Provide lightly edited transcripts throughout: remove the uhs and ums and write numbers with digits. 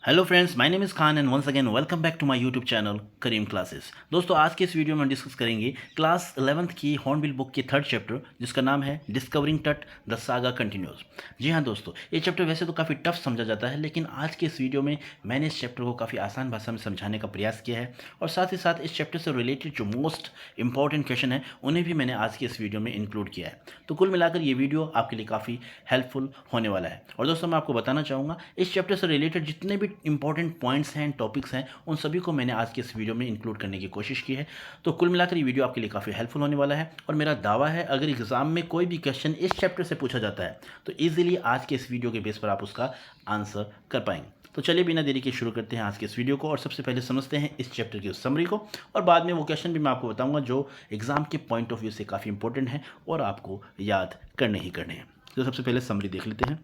Hello friends, my name is Khan and once again welcome back to my YouTube channel Karim classes. दोस्तों, आज के इस video में हम डिस्कस करेंगे क्लास 11th की हॉर्नबिल बुक के थर्ड चैप्टर, जिसका नाम है डिस्कवरिंग टट द सागा कंटिन्यूज। जी हाँ दोस्तों, ये चैप्टर वैसे तो काफ़ी टफ समझा जाता है, लेकिन आज के इस वीडियो में मैंने इस चैप्टर को काफ़ी आसान भाषा में समझाने का प्रयास किया है, और साथ ही साथ इस चैप्टर से रिलेटेड जो मोस्ट इंपॉर्टेंट क्वेश्चन है उन्हें भी मैंने आज के इस वीडियो में इंक्लूड किया है। तो कुल मिलाकर ये वीडियो आपके लिए काफ़ी हेल्पफुल होने वाला है। और दोस्तों, मैं आपको बताना चाहूँगा, इस चैप्टर से रिलेटेड जितने भी इंपॉर्टेंट पॉइंट्स हैं, टॉपिक्स हैं, उन सभी को मैंने आज के इस वीडियो में इंक्लूड करने की कोशिश की है। तो कुल मिलाकर ये वीडियो आपके लिए काफ़ी हेल्पफुल होने वाला है, और मेरा दावा है अगर एग्जाम में कोई भी क्वेश्चन इस चैप्टर से पूछा जाता है तो ईजिली आज के इस वीडियो के बेस पर आप उसका आंसर कर पाएंगे। तो चलिए बिना देरी के शुरू करते हैं आज के इस वीडियो को, और सबसे पहले समझते हैं इस चैप्टर की उस समरी को, और बाद में वो क्वेश्चन भी मैं आपको बताऊंगा जो एग्जाम के पॉइंट ऑफ व्यू से काफ़ी इंपॉर्टेंट है और आपको याद करने ही करने हैं। तो सबसे पहले समरी देख लेते हैं।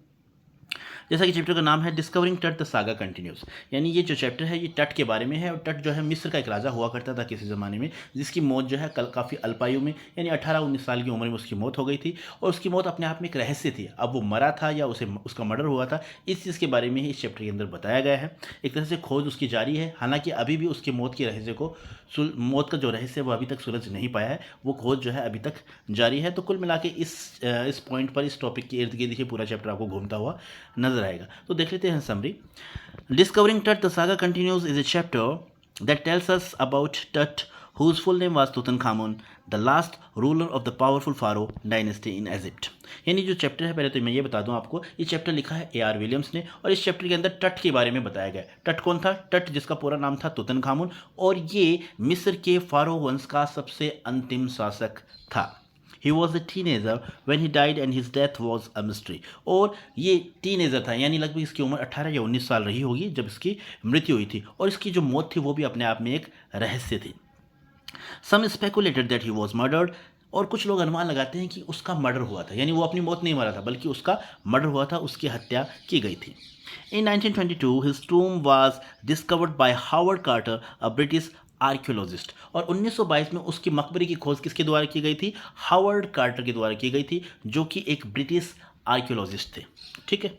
जैसा कि चैप्टर का नाम है डिस्कवरिंग टट द सागा कंटिन्यूस, यानी ये जो चैप्टर है ये टट के बारे में है। और टट जो है मिस्र का एक राजा हुआ करता था किसी ज़माने में, जिसकी मौत जो है काफ़ी अल्पायु में, यानी 18-19 साल की उम्र में उसकी मौत हो गई थी। और उसकी मौत अपने आप में एक रहस्य थी। अब वो मरा था या उसका मर्डर हुआ था, इस चीज़ के बारे में ही इस चैप्टर के अंदर बताया गया है। एक तरह से खोज उसकी जारी है, हालांकि अभी भी उसकी मौत के रहस्य को मौत का जो रहस्य है वो अभी तक सुलझ नहीं पाया है। वो खोज जो है अभी तक जारी है। तो कुल मिला के इस पॉइंट पर, इस टॉपिक के इर्द गिर्द ही पूरा चैप्टर आपको घूमता हुआ नजर आएगा। तो देख लेते हैं समरी। डिस्कवरिंग टट the saga continues is a chapter that tells us about टट whose full name was Tutankhamun, the last ruler of the powerful pharaoh dynasty in Egypt। यानी जो चैप्टर है, पहले तो मैं ये बता दूं आपको, ये चैप्टर लिखा है A.R. विलियम्स ने, और इस चैप्टर के अंदर टट के बारे में बताया गया है। टट कौन था? टट जिसका पूरा नाम था तुतनखामुन, और ये मिस्र के फारो वंश का सबसे अंतिम शासक था। He was a teenager when he died and his death was a mystery। और ये टीनेजर था, यानी लगभग इसकी उम्र 18 या 19 साल रही होगी जब इसकी मृत्यु हुई थी, और इसकी जो मौत थी वो भी अपने आप में एक रहस्य थी। Some speculated that he was murdered। और कुछ लोग अनुमान लगाते हैं कि उसका मर्डर हुआ था, यानी वो अपनी मौत नहीं मरा था बल्कि उसका मर्डर हुआ था, उसकी हत्या की गई थी। In 1922 his tomb was discovered by Howard Carter, a British archaeologist. और 1922 में उसकी मकबरे की खोज किसके द्वारा की गई थी? हावर्ड कार्टर के द्वारा की गई थी, जो कि एक ब्रिटिश आर्कियोलॉजिस्ट थे। ठीक है।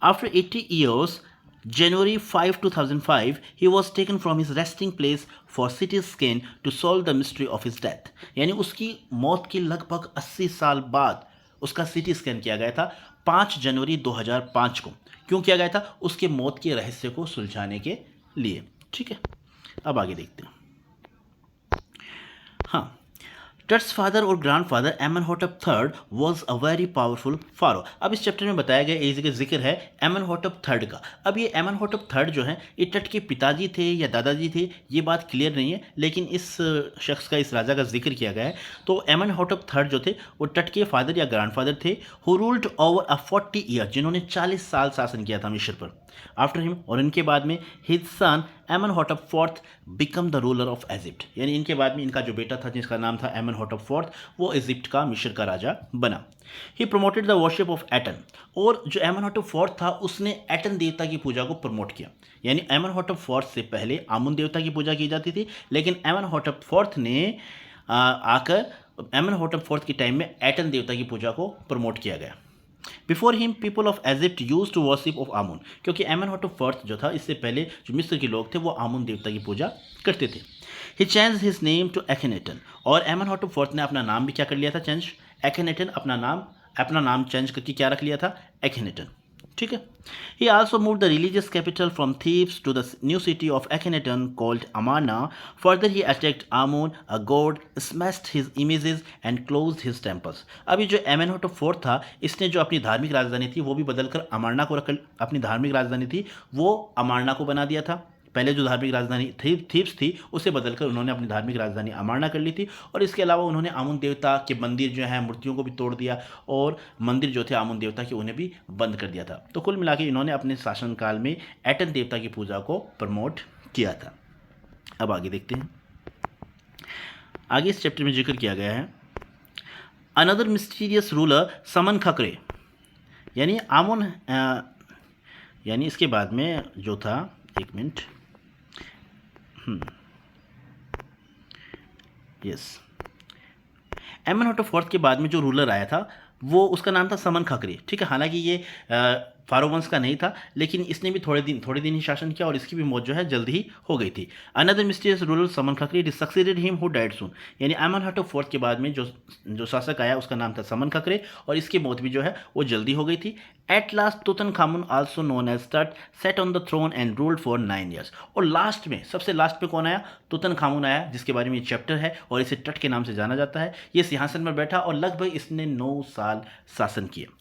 After 80 years, January 5, 2005, he was taken from his resting place for CT scan to solve the mystery of his death। यानी उसकी मौत के लगभग 80 साल बाद उसका CT स्कैन किया गया था 5 जनवरी 2005 को। क्यों किया गया था? उसके मौत के रहस्य को सुलझाने के लिए। ठीक है, अब आगे देखते हैं। हाँ, टट्स फादर और grandfather Amenhotep third was a very powerful pharaoh. अब इस चैप्टर में बताया गया एक जिक्र है एमनहोटेप थर्ड का। अब ये एमनहोटेप थर्ड जो है, ये टट के पिताजी थे या दादाजी थे, ये बात क्लियर नहीं है, लेकिन इस शख्स का, इस राजा का जिक्र किया गया है। तो एमनहोटेप थर्ड जो थे वो टट के फादर या ग्रैंडफादर थे, who ruled over a 40 year, जिन्होंने 40 साल शासन किया था मिस्र पर। आफ्टर हिम, और इनके बाद में, his son Amenhotep fourth become the ruler of Egypt. यानी इनके बाद में इनका जो बेटा था जिसका नाम था एमनहोटेप फोर्थ, वो इजिप्ट का, मिस्र का राजा बना। He promoted the worship of Aten. और जो एमनहोटेप फोर्थ था उसने एटन देवता की पूजा को प्रमोट किया। यानी एमनहोटेप फोर्थ से पहले आमुन देवता की पूजा की जाती थी, लेकिन एमनहोटेप फोर्थ ने आकर एमनहोटेप फोर्थ के टाइम में एटन देवता की पूजा को प्रमोट किया गया। Before him people of Egypt use to worship of Amun, क्योंकि एमनहोटेप फोर्थ जो था, इससे पहले जो मिस्र के लोग थे वो आमुन देवता की पूजा करते थे। ही चेंज हिज नेम टू एखनेटन। और एमनहोटेप फोर्थ ने अपना नाम भी क्या कर लिया था? चेंज। एखनेटन अपना नाम चेंज करके क्या रख लिया था? एखनेटन। ठीक है। He also moved the religious capital from Thebes to the new city of Akhenaten called Amarna। Further, he attacked Amun, a god, smashed his images and closed his temples। अभी जो एमेनहोटेप फोर्थ था, इसने जो अपनी धार्मिक राजधानी थी वो भी बदलकर अमारना को रख, अपनी धार्मिक राजधानी थी वो अमारना को बना दिया था। पहले जो धार्मिक राजधानी थीब्स थी उसे बदलकर उन्होंने अपनी धार्मिक राजधानी अमारना कर ली थी। और इसके अलावा उन्होंने आमुन देवता के मंदिर जो हैं, मूर्तियों को भी तोड़ दिया, और मंदिर जो थे आमुन देवता के उन्हें भी बंद कर दिया था। तो कुल मिला के इन्होंने अपने शासनकाल में एटन देवता की पूजा को प्रमोट किया था। अब आगे देखते हैं। आगे इस चैप्टर में जिक्र किया गया है अनदर मिस्टीरियस रूलर समन खकरे। यानी आमुन, यानी इसके बाद में जो था, एक मिनट, यस, एमनहोटेप फोर्थ के बाद में जो रूलर आया था वो, उसका नाम था समन खकरे। ठीक है। हालांकि ये फारो वंश का नहीं था, लेकिन इसने भी थोड़े दिन ही शासन किया और इसकी भी मौत जो है जल्दी ही हो गई थी। Another mysterious ruler Smenkhkare succeeded him who died soon, यानी अमनहटप फोर्थ के बाद में जो शासक आया उसका नाम था समन खकरे और इसकी मौत भी जो है वो जल्दी हो गई थी। At last Tutankhamun also known as Tut set on the throne and ruled for 9 years। और लास्ट में, सबसे लास्ट में कौन आया? तुतनखामुन आया, जिसके बारे में ये चैप्टर है और इसे टट के नाम से जाना जाता है। ये सिंहासन पर बैठा और लगभग इसने 9 साल शासन किया।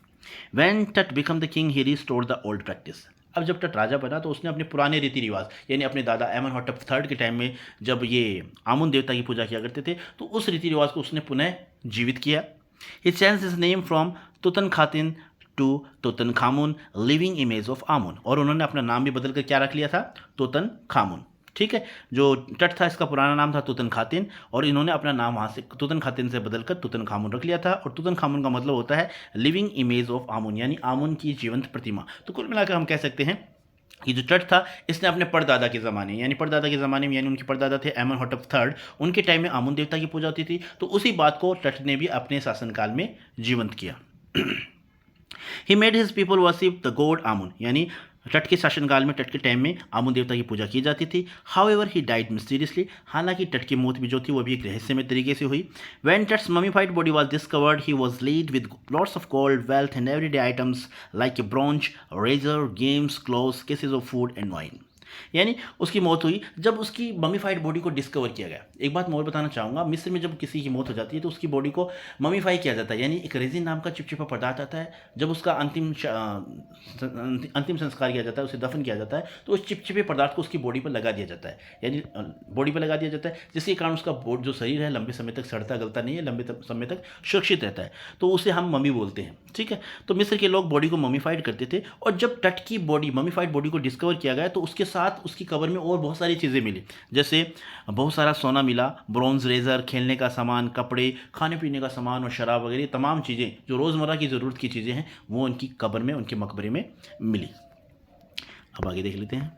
When Tut became the king, he restored the old practice। अब जब टट राजा बना तो उसने अपने पुराने रीति रिवाज, यानी अपने दादा एमनहॉटप थर्ड के टाइम में जब ये आमुन देवता की पूजा किया करते थे, तो उस रीति रिवाज को उसने पुनः जीवित किया। He changed his name from Tutankhaten to Tutankhamun, living image of Amun. और उन्होंने अपना नाम भी बदल कर क्या रख लिया था? तुतनखामुन। ठीक है, जो टट था इसका पुराना नाम था तुतनखातिन और इन्होंने अपना नाम वहाँ से तुतनखातिन से बदलकर तुतनखामुन रख लिया था। और तुतनखामुन का मतलब होता है लिविंग इमेज ऑफ आमुन, यानी आमुन की जीवंत प्रतिमा। तो कुल मिलाकर हम कह सकते हैं कि जो टट था इसने अपने परदादा के ज़माने, यानी उनके परदादा थे एमनहॉटप थर्ड, उनके टाइम में आमुन देवता की पूजा होती थी, तो उसी बात को टट ने भी अपने शासनकाल में जीवंत किया। He made his people worship the god Amun, यानी टट के शासनकाल में, टट के टाइम में आमुन देवता की पूजा की जाती थी। हाउएवर ही डाइड मिस्टीरियसली, हालांकि टट की मौत भी जो थी वो भी एक रहस्यमय तरीके से हुई। When Tut's mummified body was discovered he was laid with lots of gold, wealth and everyday items like a bronze, razor, games, clothes, cases of food and wine. यानी उसकी मौत हुई जब उसकी ममीफाइड बॉडी को डिस्कवर किया गया। एक बात मैं और बताना चाहूँगा, मिस्र में जब किसी की मौत हो जाती है तो उसकी बॉडी को ममीफाई किया जाता है, यानी एक रेजिन नाम का चिपचिपा पदार्थ आता है। जब उसका अंतिम संस्कार किया जाता है, उसे दफन किया जाता है, तो उस चिपचिपे पदार्थ को उसकी बॉडी पर लगा दिया जाता है, यानी बॉडी पर लगा दिया जाता है, जिसके कारण उसका जो शरीर है लंबे समय तक सड़ता गलता नहीं है, लंबे समय तक सुरक्षित रहता है, तो उसे हम मम्मी बोलते हैं। ठीक है, तो मिस्र के लोग बॉडी को ममीफाइड करते थे और जब टट की बॉडी, ममीफाइड बॉडी को डिस्कवर किया गया तो उसके साथ उसकी कब्र में और बहुत सारी चीज़ें मिली, जैसे बहुत सारा सोना मिला, ब्रॉन्ज, रेजर, खेलने का सामान, कपड़े, खाने पीने का सामान और शराब वगैरह तमाम चीज़ें जो रोज़मर्रा की ज़रूरत की चीज़ें हैं वो उनकी कब्र में, उनके मकबरे में मिली। अब आगे देख लेते हैं।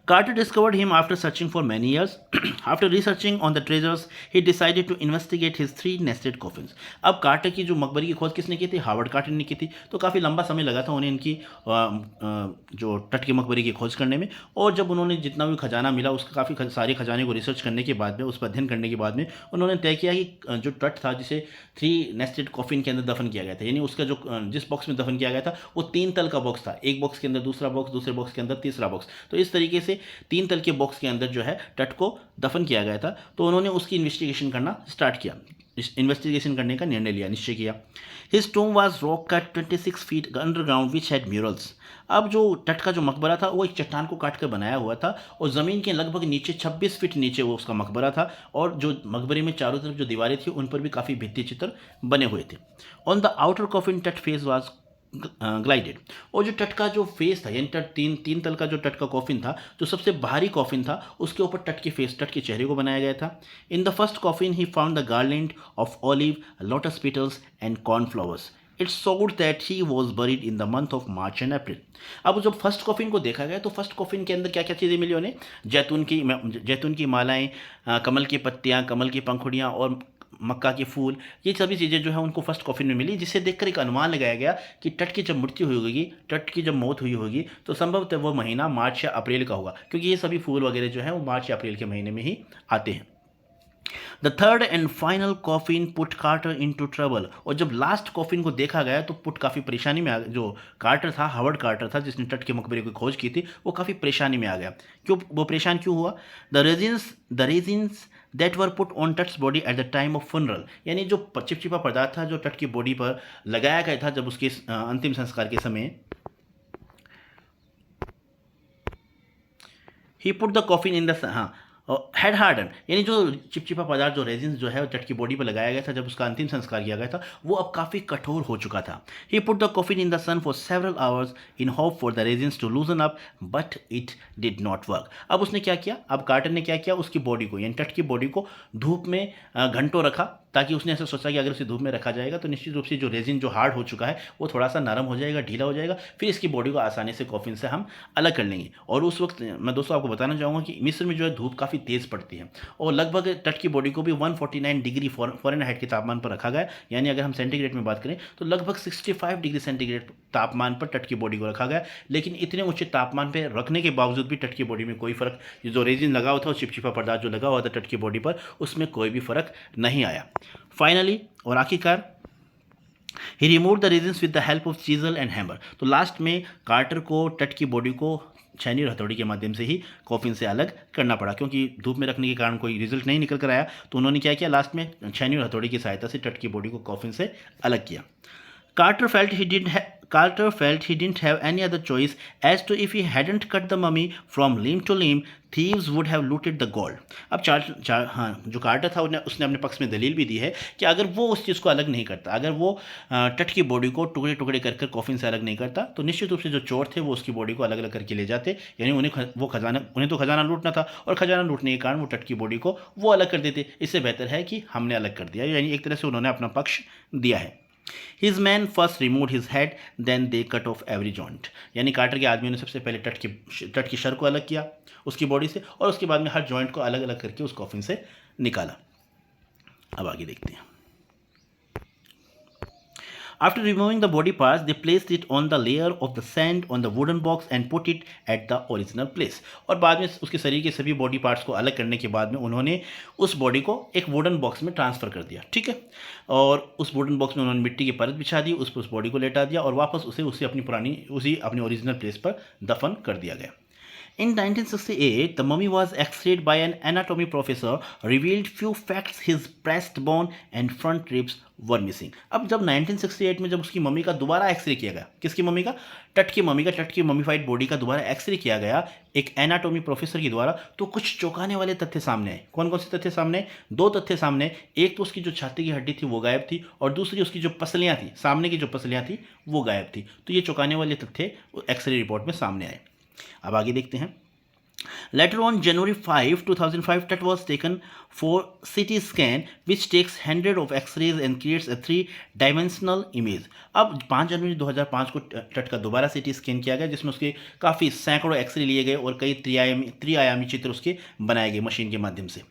Carter discovered him after searching for many years. After researching on the treasures, he decided to investigate his 3 nested coffins. अब कार्टर की जो मकबरे की खोज किसने की थी? हार्वर्ड कार्टर ने की थी। तो काफ़ी लंबा समय लगा था उन्हें इनकी जो टट के मकबरे की खोज करने में। और जब उन्होंने जितना भी खजाना मिला उसका काफ़ी सारे खजाने को रिसर्च करने के बाद में, उस पर अध्ययन करने के बाद में उन्होंने तय किया कि जो टट था जिसे 3 नेस्टेड कॉफिन के अंदर दफन किया गया था, यानी उसका जो जिस बॉक्स में दफन किया गया था वो 3 तल का बॉक्स था, एक बॉक्स के अंदर दूसरा बॉक्स, दूसरे बॉक्स के अंदर तीसरा बॉक्स। तो इस तरीके से 3 तल के बॉक्स के अंदर जो है टट को दफन किया गया था। तो उन्होंने उसकी इन्वेस्टिगेशन करना स्टार्ट किया, इन्वेस्टिगेशन करने का निर्णय लिया, निश्चय किया। His tomb was rock cut 26 feet underground which had murals. अब जो टट का जो मकबरा था वो एक चट्टान को काट कर बनाया हुआ था और ज़मीन के लगभग नीचे 26 फीट नीचे वो उसका मकबरा था और जो मकबरे में चारों तरफ जो दीवारें थी उन पर भी काफ़ी भित्ति चित्र बने हुए थे। ऑन द आउटर कॉफिन टट फेस वाज ग्लाइडेड। और जो टट का जो फेस था, यानी तीन तल का जो टट का कॉफिन था, जो सबसे बाहरी कॉफिन था, उसके ऊपर टट के फेस, टट के चेहरे को बनाया गया था। In the first coffin he found the garland of olive, lotus petals and cornflowers. It's showed that he was buried in the month of March and April. अब जब फर्स्ट कॉफिन को देखा गया तो फर्स्ट कॉफिन के अंदर क्या क्या चीज़ें मिली उन्हें? जैतून की मालाएँ, कमल की पत्तियाँ, कमल की पंखुड़ियाँ और मक्का के फूल, ये सभी चीज़ें जो है उनको फर्स्ट कॉफिन में मिली, जिससे देखकर एक अनुमान लगाया गया कि टट की जब मृत्यु हुई होगी, टट की जब मौत हुई होगी तो संभवतः वो महीना मार्च या अप्रैल का होगा, क्योंकि ये सभी फूल वगैरह जो है वो मार्च या अप्रैल के महीने में ही आते हैं। The third and final coffin put Carter into trouble. और जब लास्ट कॉफिन को देखा गया तो पुट काफ़ी परेशानी में आ गया। जो कार्टर था, हार्वर्ड कार्टर था, जिसने टट के मकबरे की खोज की थी, वो काफ़ी परेशानी में आ गया। वो परेशान क्यों हुआ? The resins that were put on Tut's body at the time of funeral, यानी जो चिपचिपा पदार्थ था जो टट की बॉडी पर लगाया गया था जब उसके अंतिम संस्कार के समय, he put the coffin in the had harden, यानी जो चिपचिपा पदार्थ, जो रेजिन जो है टट की बॉडी पर लगाया गया था जब उसका अंतिम संस्कार किया गया था, वो अब काफ़ी कठोर हो चुका था। He put the coffin in the sun for several hours in hope for the resins to loosen up but it did not work. अब उसने क्या किया? अब कार्टर ने क्या किया? उसकी बॉडी को, यानी टट की बॉडी को धूप में घंटों रखा ताकि उसने ऐसा सोचा कि अगर उसे धूप में रखा जाएगा तो निश्चित रूप से जो रेजिन जो हार्ड हो चुका है वो थोड़ा सा नरम हो जाएगा, ढीला हो जाएगा, फिर इसकी बॉडी को आसानी से कॉफिन से हम अलग कर लेंगे। और उस वक्त मैं दोस्तों आपको बताना चाहूँगा कि मिस्र में जो है धूप काफ़ी तेज़ पड़ती है और लगभग तट की बॉडी को भी 149 डिग्री फ़ारेनहाइट के तापमान पर रखा गया, यानी अगर हम सेंटीग्रेड में बात करें तो लगभग 65 डिग्री सेंटीग्रेड तापमान पर तट की बॉडी को रखा गया। लेकिन इतने ऊंचे तापमान पर रखने के बावजूद भी तट की बॉडी में कोई फर्क, जो रेजिन लगा हुआ था और चिपचिपा पदार्थ जो लगा हुआ था तट की बॉडी पर, उसमें कोई भी फर्क नहीं आया। फाइनली और आखिरकार he remove the resins with the help of chisel and hammer. तो लास्ट में कार्टर को तट की बॉडी को छैनी और हथौड़ी के माध्यम से ही कॉफिन से अलग करना पड़ा, क्योंकि धूप में रखने के कारण कोई रिजल्ट नहीं निकल कर आया। तो उन्होंने क्या किया, लास्ट में छैनी और हथौड़ी की सहायता से तट की बॉडी को कॉफिन से अलग किया। Carter felt he didn't have any other choice, as to if he hadn't cut the mummy from limb to limb, thieves would have looted the gold. अब जो कार्टर था उसने अपने पक्ष में दलील भी दी है कि अगर वो उस चीज़ को अलग नहीं करता, अगर वो तट की बॉडी को टुकड़े टुकड़े कर कॉफिन से अलग नहीं करता, तो निश्चित रूप से जो चोर थे वो उसकी बॉडी को अलग अलग करके ले जाते, यानी उन्हें तो खजाना लूटना था और खजाना लूटने के कारण वो तट की बॉडी को वो अलग कर देते। इससे बेहतर है कि हमने अलग कर दिया, यानी एक तरह से उन्होंने अपना पक्ष दिया है। His men first removed his head, then they cut off every joint. यानी कार्टर के आदमियों ने सबसे पहले तट की शर को अलग किया उसकी बॉडी से, और उसके बाद में हर जॉइंट को अलग अलग करके उस कॉफिन से निकाला। अब आगे देखते हैं। After removing the body parts, they placed it on the layer of the sand on the wooden box and put it at the original place. और बाद में उसके शरीर के सभी बॉडी पार्ट्स को अलग करने के बाद में उन्होंने उस बॉडी को एक वुडन बॉक्स में ट्रांसफ़र कर दिया, ठीक है। और उस वुडन बॉक्स में उन्होंने मिट्टी की परत बिछा दी, उस बॉडी को लेटा दिया और वापस उसे अपनी ओरिजिनल प्लेस पर दफन कर दिया गया। In 1968, the mummy was X-rayed by an anatomy professor, revealed few facts. His breastbone and front ribs were missing. अब जब 1968 में जब उसकी मम्मी का दोबारा एक्सरे किया गया, किसकी मम्मी का, तट की मम्मीफाइड बॉडी का दोबारा एक्सरे किया गया एक एनाटॉमी प्रोफेसर के द्वारा, तो कुछ चौंकाने वाले तथ्य सामने आए। कौन कौन से तथ्य सामने? दो तथ्य सामने। एक तो उसकी जो छाती की हड्डी थी वो गायब थी, और दूसरी उसकी जो पसलियाँ थी, सामने की जो पसलियाँ थी वो गायब थी। तो ये चौंकाने वाले तथ्य एक्सरे रिपोर्ट में सामने आए। अब आगे देखते हैं। Later on January 5, 2005, Tut was taken for CT scan, which takes hundreds of X-rays and creates a 3-dimensional image. अब 5 जनवरी 2005 को टट का दोबारा CT स्कैन किया गया, जिसमें उसके काफ़ी सैकड़ों एक्सरे लिए गए और कई त्रिआयामी चित्र उसके बनाए गए मशीन के माध्यम से।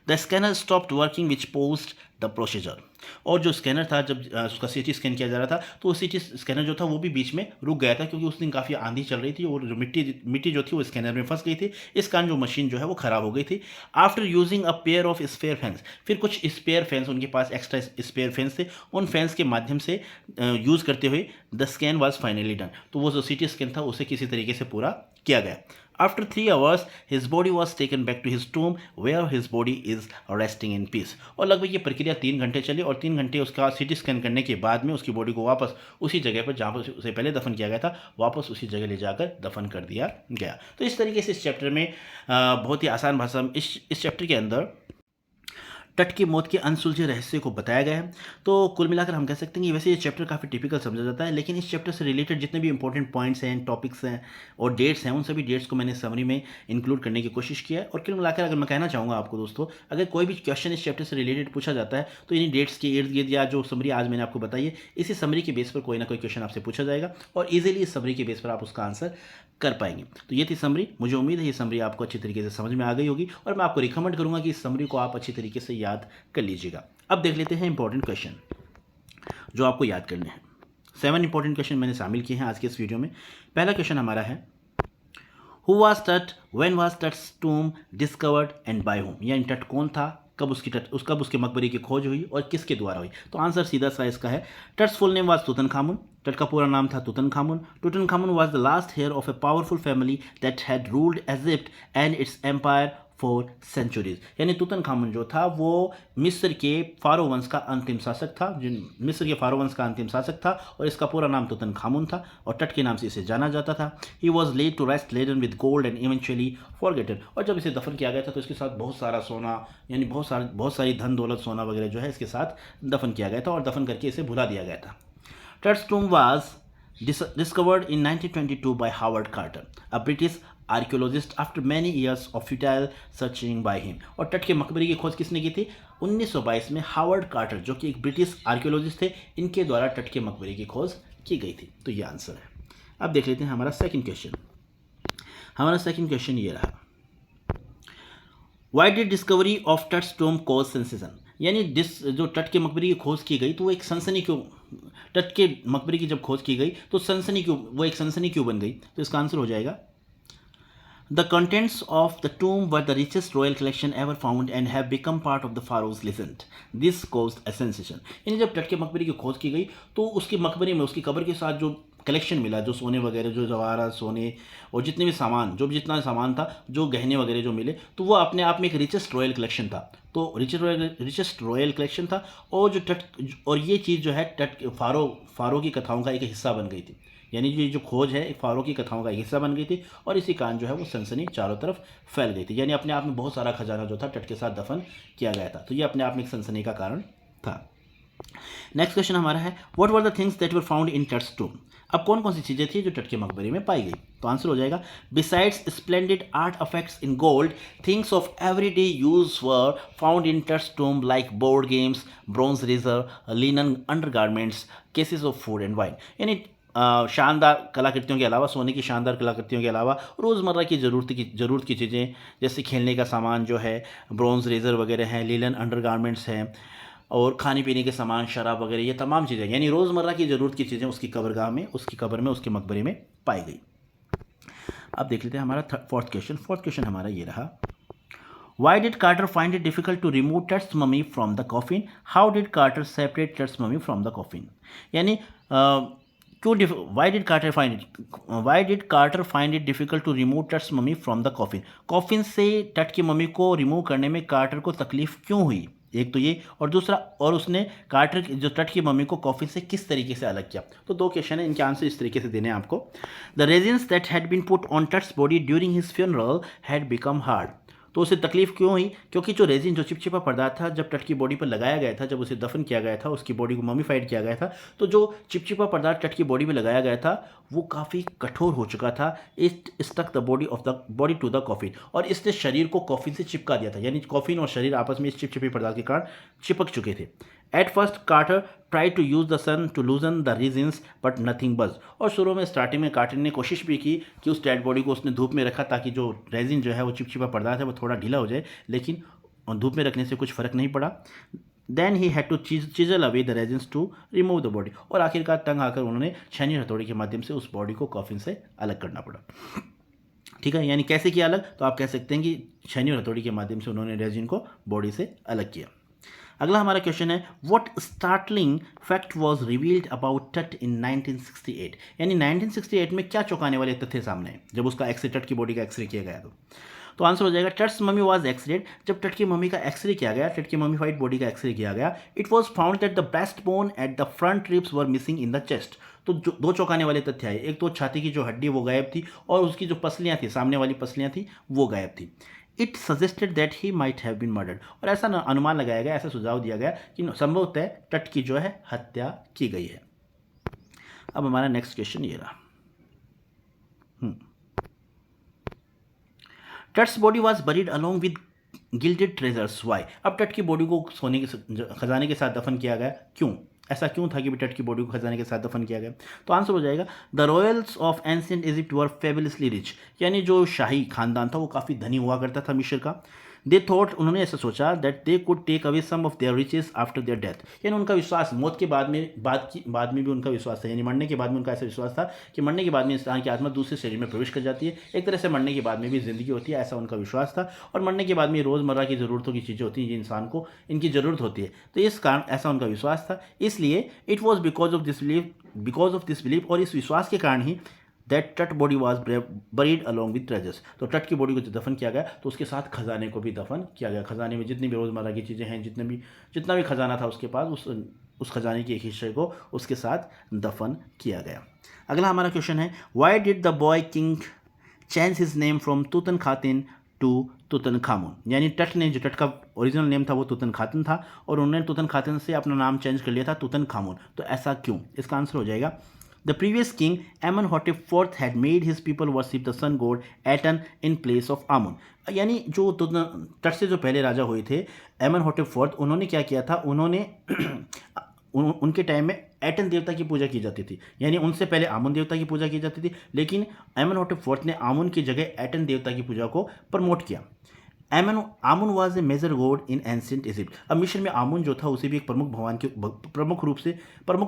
The scanner stopped working which posed the procedure. और जो स्कैनर था, जब उसका CT स्कैन किया जा रहा था, तो वो CT स्कैनर जो था वो भी बीच में रुक गया था, क्योंकि उस दिन काफ़ी आंधी चल रही थी और जो मिट्टी जो थी वो स्कैनर में फंस गई थी। इस कारण जो मशीन जो है वो ख़राब हो गई थी। After using a pair of spare fans, फिर कुछ स्पेयर फैंस, उनके पास एक्स्ट्रा स्पेयर फैंस थे, उन फैंस के माध्यम से यूज़ करते हुए the scan was finally done. तो वो जो CT स्कैन था उसे किसी तरीके से पूरा किया गया। After 3 hours, his body was taken back to his tomb, where his body is resting in peace. और लगभग ये प्रक्रिया 3 घंटे चली और 3 घंटे उसका CT स्कैन करने के बाद में उसकी बॉडी को वापस उसी जगह पर जहाँ पर उसे पहले दफन किया गया था, वापस उसी जगह ले जाकर दफन कर दिया गया। तो इस तरीके से इस चैप्टर में बहुत ही आसान भाषा में इस चैप्टर के अंदर तट की मौत के अनसुलझे रहस्य को बताया गया है। तो कुल मिलाकर हम कह सकते हैं कि वैसे ये चैप्टर काफ़ी टिपिकल समझा जाता है, लेकिन इस चैप्टर से रिलेटेड जितने भी इंपॉर्टेंट पॉइंट्स हैं, टॉपिक्स हैं और डेट्स हैं, उन सभी डेट्स को मैंने समरी में इंक्लूड करने की कोशिश किया है। और कुल मिलाकर अगर मैं कहना चाहूँगा आपको दोस्तों, अगर कोई भी क्वेश्चन इस चैप्टर से रिलेटेड पूछा जाता है तो इन्हीं डेट्स के इर्द गिर्द या जो समरी आज मैंने आपको बताई है, इसी समरी के बेस पर कोई ना कोई क्वेश्चन आपसे पूछा जाएगा और ईजिली इस समरी के बेस पर आप उसका आंसर कर पाएंगे। तो ये थी समरी। मुझे उम्मीद है ये समरी आपको अच्छी तरीके से समझ में आ गई होगी और मैं आपको रिकमेंड करूंगा कि इस समरी को आप अच्छी तरीके से याद कर लीजिएगा। अब देख लेते हैं इंपॉर्टेंट क्वेश्चन जो आपको याद करने हैं। 7 इंपॉर्टेंट क्वेश्चन मैंने शामिल किए हैं आज के इस वीडियो में। पहला क्वेश्चन हमारा है, who was Tut, when was Tut's tomb discovered and by whom. यानी तट कौन था, कब उसके मकबरे की खोज हुई और किसके द्वारा हुई। तो आंसर सीधा सा इसका है, Tut's full name was Tutankhamun. Tut का पूरा नाम था Tutankhamun. Tutankhamun was the last heir of a powerful family that had ruled Egypt and its empire for centuries. यानी तुतनखामुन जो था वो मिस्र के फारो वंश का अंतिम शासक था, और इसका पूरा नाम तुतनखामुन था और तट के नाम से इसे जाना जाता था। He was laid to rest laden with gold and eventually forgotten. और जब इसे दफन किया गया था तो इसके साथ बहुत सारा सोना, यानी बहुत सारी धन दौलत, सोना वगैरह जो है इसके साथ दफन किया गया था और दफन करके इसे भुला दिया गया था। Tut's tomb was discovered in 1922 by Howard Carter, a British archaeologist after many years of futile searching by him. और टट के मकबरे की खोज किसने की थी? 1922 में हावर्ड कार्टर, जो कि एक ब्रिटिश आर्कियोलॉजिस्ट थे, इनके द्वारा टट के मकबरे की खोज की गई थी। तो ये आंसर है। अब देख लेते हैं हमारा सेकंड क्वेश्चन। हमारा सेकंड क्वेश्चन ये रहा, why did discovery of Tut's tomb cause sensation. यानी जो टट के मकबरे की खोज की गई तो वो एक सनसनी क्यों, टट के मकबरे की जब खोज की गई तो सनसनी क्यों, वो एक सनसनी क्यों बन गई? तो इसका आंसर हो जाएगा, The contents of the tomb were the richest royal collection ever found and have become part of the pharaoh's legend. This caused a sensation. यानी जब टट के मकबरे की खोज की गई तो उसके मकबरे में, उसकी कब्र के साथ जो कलेक्शन मिला, जो सोने वगैरह, जो जवाहरात, सोने और जितने भी सामान, जो जितना सामान था, जो गहने वगैरह जो मिले, तो वो अपने आप में एक रिचेस्ट रॉयल कलेक्शन था। तो रिचेस्ट रॉयल कलेक्शन था। और जो टट, और ये चीज़ जो है टट फारो की कथाओं का एक हिस्सा बन गई थी। यानी जो खोज है एक फारो की कथाओं का हिस्सा बन गई थी और इसी कारण जो है वो सनसनी चारों तरफ फैल गई थी। यानी अपने आप में बहुत सारा खजाना जो था टट के साथ दफन किया गया था। तो ये अपने आप में एक सनसनी का कारण था। नेक्स्ट क्वेश्चन हमारा है, what were the things that were found in Tut's tomb. अब कौन कौन सी चीज़ें थी जो टट के मकबरे में पाई गई? तो आंसर हो जाएगा, besides splendid art effects in gold, things of everyday use were found in Tut's tomb like board games, bronze razor, linen undergarments, cases of food and wine. यानी शानदार कलाकृतियों के अलावा, सोने की शानदार कलाकृतियों के अलावा रोज़मर्रा की ज़रूरत की चीज़ें, जैसे खेलने का सामान जो है, ब्रॉन्ज रेजर वगैरह हैं, लीलन अंडरगारमेंट्स हैं, और खाने पीने के सामान, शराब वगैरह, ये तमाम चीज़ें, यानी रोज़मर्रा की ज़रूरत की चीज़ें उसकी कब्रगाह में, उसकी कब्र में, उसके मकबरे में पाई गई। अब देख लेते हैं हमारा फोर्थ क्वेश्चन। फोर्थ क्वेश्चन हमारा ये रहा, Why did Carter find it difficult to remove Tut's mummy from the coffin? How did Carter separate Tut's mummy from the coffin? यानी why did Carter find it difficult to remove Tut's mummy from the coffin? Coffin से टट की mummy को remove करने में Carter को तकलीफ क्यों हुई? एक तो ये, और दूसरा, और उसने कार्टर जो टट की मम्मी को कॉफिन से किस तरीके से अलग किया? तो दो क्वेश्चन है, इनके आंसर इस तरीके से देने हैं आपको। The resins that had been put on Tut's body during his funeral had become hard. तो उसे तकलीफ क्यों हुई? क्योंकि जो रेजिन, जो चिपचिपा पदार्थ था, जब टट की बॉडी पर लगाया गया था, जब उसे दफन किया गया था, उसकी बॉडी को ममीफाइड किया गया था, तो जो चिपचिपा पदार्थ टट की बॉडी में लगाया गया था वो काफ़ी कठोर हो चुका था। It stuck the body to the coffin, और इसने शरीर को कॉफिन से चिपका दिया था। यानी कॉफिन और शरीर आपस में इस चिपचिपे पदार्थ के कारण चिपक चुके थे। At first Carter try to use the sun to loosen the resins but nothing budge. और शुरू में स्टार्टिंग में कार्टर ने कोशिश भी की कि उस डेड बॉडी को उसने धूप में रखा ताकि जो रेजिन जो है, वो चिपचिपा पदार्थ है, वो थोड़ा ढीला हो जाए, लेकिन धूप में रखने से कुछ फ़र्क नहीं पड़ा। Then he had to chisel away the resins to remove the body. और आखिरकार तंग आकर उन्होंने छेनी हथौड़ी के माध्यम से उस बॉडी को कॉफिन से अलग करना पड़ा। ठीक है, यानी कैसे किया अलग? तो आप कह सकते हैं कि छेनी और हथौड़ी के माध्यम से उन्होंने रेजिन को बॉडी से अलग किया। अगला हमारा क्वेश्चन है, what startling fact was revealed about टट इन 1968। यानी 1968 में क्या चौंकाने वाले तथ्य सामने हैं जब उसका एक्सरे, टट की बॉडी का एक्सरे किया गया? तो आंसर हो जाएगा, टट्स मम्मी वाज एक्सरेड। जब टट की मम्मी का एक्सरे किया गया, टट की मम्मीफाइड बॉडी का एक्सरे किया गया, it was found that the breast bone at the front ribs were missing in the chest. तो जो दो चौंकाने वाले तथ्य आए, एक तो छाती की जो हड्डी वो गायब थी, और उसकी जो पसलियाँ थी, सामने वाली पसलियाँ थी, वो गायब थी। It suggested that he might have been murdered. और ऐसा अनुमान लगाया गया, ऐसा सुझाव दिया गया कि संभवतः टट की जो है हत्या की गई है। अब हमारा नेक्स्ट क्वेश्चन ये रहा, Tut's body was buried along with gilded treasures, why. अब टट की बॉडी को सोने के खजाने के साथ दफन किया गया, क्यों? ऐसा क्यों था कि टट की बॉडी को खजाने के साथ दफन किया गया? तो आंसर हो जाएगा, the royals of ancient Egypt were fabulously rich. यानी जो शाही खानदान था वो काफ़ी धनी हुआ करता था मिस्र का। दे थॉट, उन्होंने ऐसा सोचा, that they could take away some of their riches after their death. यानी उनका विश्वास मौत के बाद में भी उनका विश्वास था, यानी मरने के बाद में उनका ऐसा विश्वास था कि मरने के बाद में इंसान की आत्मा दूसरे शरीर में प्रवेश कर जाती है। एक तरह से मरने के बाद में भी ज़िंदगी होती है, ऐसा उनका विश्वास था। और मरने के बाद में रोज़मर्रा की ज़रूरतों की चीज़ें होती हैं, जो इंसान को इनकी ज़रूरत होती है, तो इस कारण ऐसा उनका विश्वास था। इसलिए it was because of this belief, और इस विश्वास के कारण ही दैट टट body was buried along with treasures. तो टट की बॉडी को जो दफन किया गया, तो उसके साथ खजाने को भी दफन किया गया। खजाने में जितनी भी रोज़मर्रा की चीज़ें हैं, जितना भी खजाना था उसके पास, उस खजाने के एक हिस्से को उसके साथ दफन किया गया। अगला हमारा क्वेश्चन है, why did the boy king change his name from Tutankhaten to Tutankhamun. यानी टट ने, जो टट का ओरिजिनल नेम था वो तुतनखातन था, और उन्होंने तुतनखातन से अपना नाम चेंज कर लिया था तुतनखामुन। तो ऐसा क्यों? इसका आंसर हो जाएगा, The previous king Amenhotep IV had made his people worship the sun god Aten in place of Amun. यानी जो तट से जो पहले राजा हुए थे एमनहोटेप फोर्थ, उन्होंने क्या किया था, उन्होंने उनके टाइम में एटन देवता की पूजा की जाती थी, यानी उनसे पहले आमुन देवता की पूजा की जाती थी, लेकिन एमनहोटेप फोर्थ ने आमुन की जगह एटन देवता की पूजा को प्रमोट किया। Amun was a major god in ancient Egypt. अब मिस्र में आमुन जो था उसे भी एक प्रमुख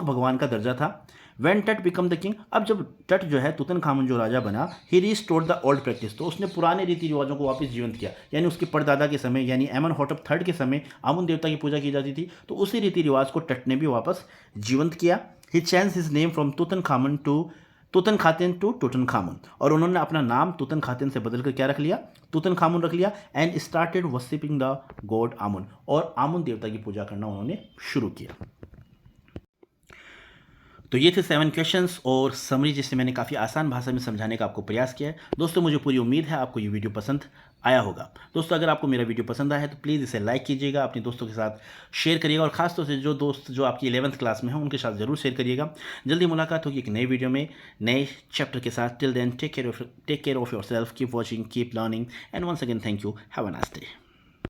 भगवान का दर्जा था। व्हेन टट बिकम द किंग, अब जब टट जो है तुतनखामुन जो राजा बना, ही रिस्टोर्ड द ओल्ड प्रैक्टिस, तो उसने पुराने रीति रिवाजों को वापस जीवंत किया। यानी उसके परदादा के समय यानी एमनहोटेप थर्ड के समय आमुन देवता की पूजा की जाती थी, तो उसी रीति रिवाज को टट ने भी वापस जीवंत किया। He change his name from Tutankhamun to Tutankhaten to Tutankhamun, और उन्होंने अपना नाम तुतनखातेन से बदलकर क्या रख लिया, तुतनखामुन रख लिया। And started worshipping the god Amun, और आमुन देवता की पूजा करना उन्होंने शुरू किया। तो ये थे 7 क्वेश्चंस और समरी, जिससे मैंने काफ़ी आसान भाषा में समझाने का आपको प्रयास किया है। दोस्तों मुझे पूरी उम्मीद है आपको ये वीडियो पसंद आया होगा। दोस्तों अगर आपको मेरा वीडियो पसंद आया है तो प्लीज़ इसे लाइक कीजिएगा, अपने दोस्तों के साथ शेयर करिएगा, और ख़ासतौर से जो दोस्त जो आपकी 11th क्लास में हैं उनके साथ ज़रूर शेयर करिएगा। जल्दी मुलाकात होगी एक नई वीडियो में नए चैप्टर के साथ। Till then take care of yourself, keep watching, keep learning, and once again thank you, have a nice day.